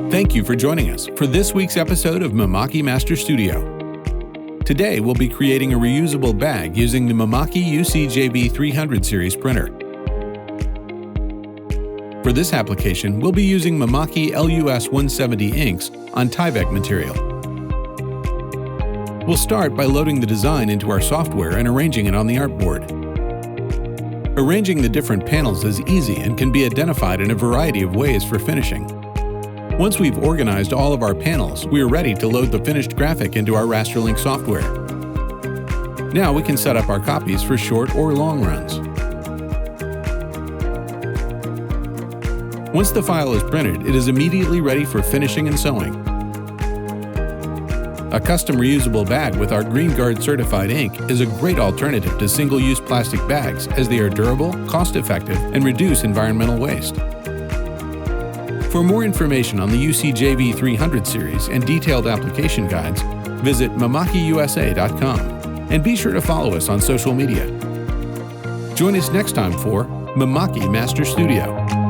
Thank you for joining us for this week's episode of Mimaki Master Studio. Today, we'll be creating a reusable bag using the Mimaki UCJV300 series printer. For this application, we'll be using Mimaki LUS 170 inks on Tyvek material. We'll start by loading the design into our software and arranging it on the artboard. Arranging the different panels is easy and can be identified in a variety of ways for finishing. Once we've organized all of our panels, we are ready to load the finished graphic into our Rasterlink software. Now we can set up our copies for short or long runs. Once the file is printed, it is immediately ready for finishing and sewing. A custom reusable bag with our GreenGuard certified ink is a great alternative to single-use plastic bags as they are durable, cost-effective, and reduce environmental waste. For more information on the UCJV300 series and detailed application guides, visit mimakiusa.com and be sure to follow us on social media. Join us next time for Mimaki Master Studio.